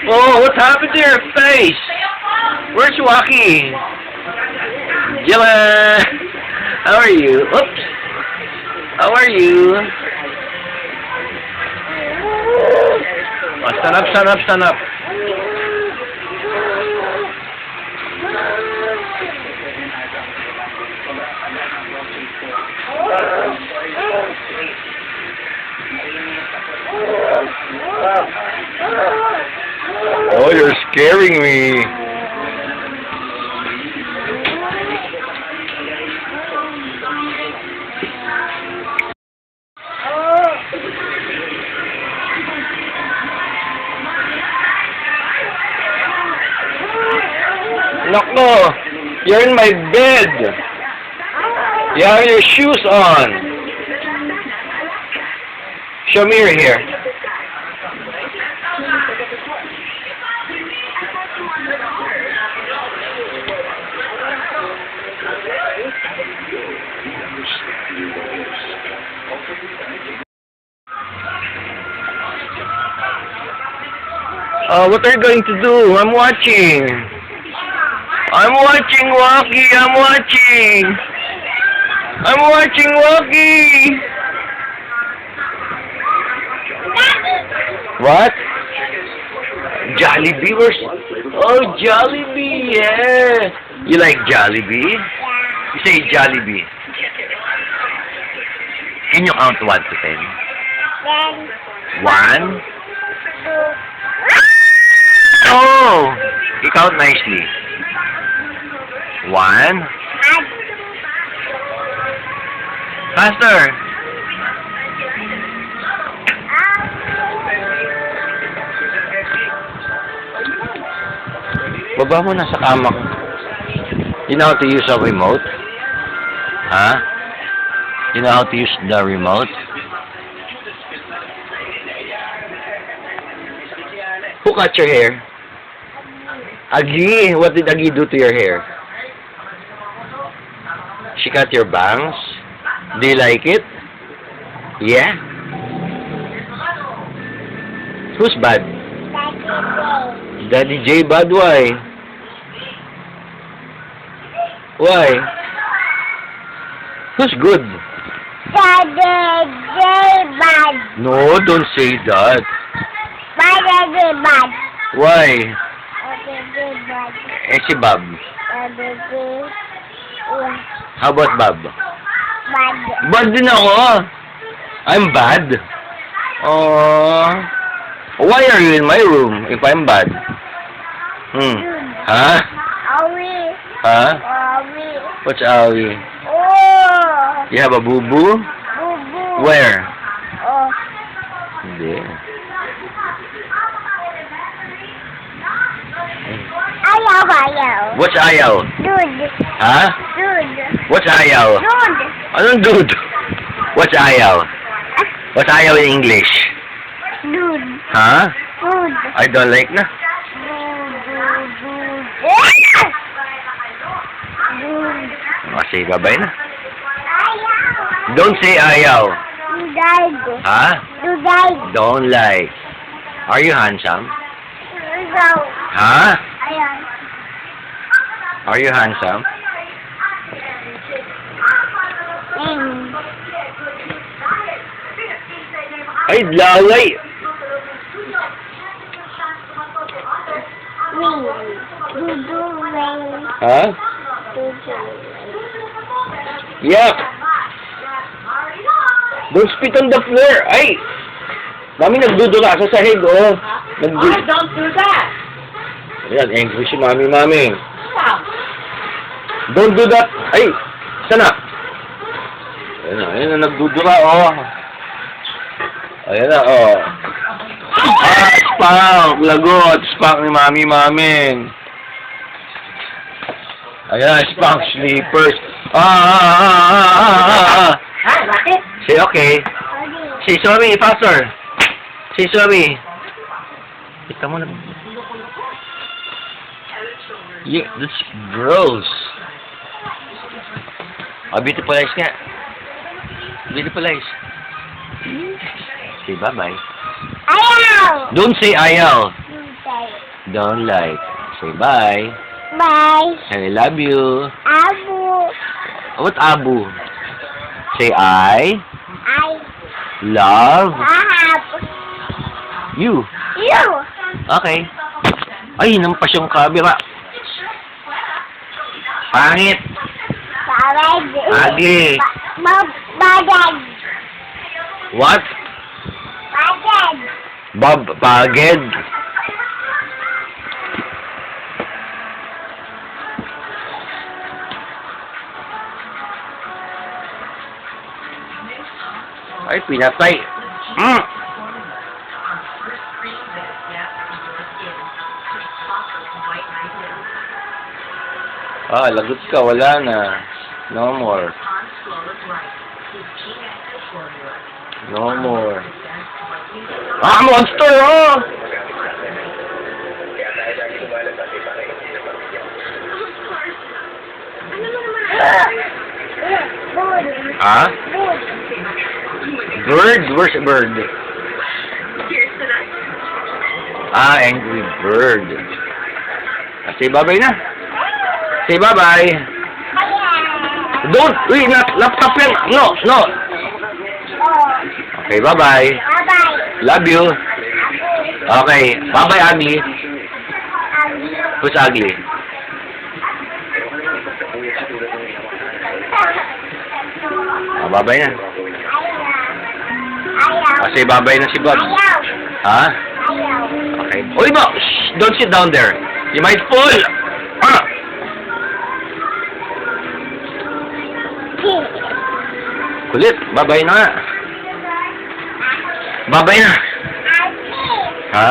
Oh, what happened to your face? Where's Waki? Dylan! How are you? Oops! How are you? Oh, stand up, stand up, stand up. Oh, you're scaring me. Nako, you're in my bed. You have your shoes on. Show me your hair. What are you going to do? I'm watching. I'm watching, Waki. I'm watching. I'm watching, Waki. What? Jollibee? Oh, Jollibee, yeah. You like Jollibee? You say Jollibee. Can you count 1 to 10? 1? Oh! You count nicely. 1. Faster. Baba mo na sa kama ko. You know how to use a remote? Huh? You know how to use the remote? Who cut your hair? Agi! What did Agi do to your hair? She cut your bangs? Do you like it? Yeah? Who's bad? Daddy J bad? Why? Why? Who's good? Daddy J bad. No, don't say that. Daddy J bad. Why? Daddy J bad. Eh, si Bob. Daddy J How about Bob? bad. Bad din ako. I'm bad. Oh. Why are you in my room if I'm bad? Huh? Awi. Huh? Awi. What's Awi? Oh. You have a boo-boo? Bubu. Where? Oh. Hindi. Ayaw, ayaw. What's ayaw? Dude. Huh? Dude. What's ayaw? Dude. Anong dude? What's ayaw? What's ayaw in English? Dude. Huh? Dude. I don't like na. Kasi babay na. Ayaw. Don't say ayaw. You died. Huh? You died. Don't lie. Are you handsome? Ayaw. Huh? Ayaw. Are you handsome? Ay, lalay. Huh? Yuck. Don't spit on the floor. Ay! Mami, nagdudula sa sahig, oh. Don't do that. Ayan, angry si Mami. Wow. Don't do that. Ay! Sana? Ayan na, nagdudula, oh. Ayan na, oh. Spank! Lagot! Spank ni Mami. Ayan, spank sleepers. Hi, bakit? Say okay. Say sorry, faster. Say sorry. Kita mo na. Yeah, that's gross. Beautiful eyes nga. Beautiful eyes. Say bye-bye. Ayaw. Don't say ayaw. You died. don't like. Say bye. Bye. Say I love you. Abu. What Abu? Say I I love have you. you. Okay. Ay, nampas yung camera. Pangit. Agi. Bagad. What? Bagad. Bob Paged. Ay, pinatay. Mm. Ah, lagot ka. Wala na. No more. No more. Ah, monster, oh! Ah? Bird? Where's a bird? Ah, angry bird. Ah, say bye-bye na. Say bye-bye. Don't! Wait, not laptop yan. No, no. Okay, bye-bye. Bye-bye. Love you. Okay, bye-bye, ugly. Who's ugly? Ah, bye-bye na. Ah, say bye-bye na si Bob. Ha? Okay. Uy, Bob! Shh! Don't sit down there. You might fall. Ah! Kulit. Bye-bye na nga. Bye-bye na. Ha?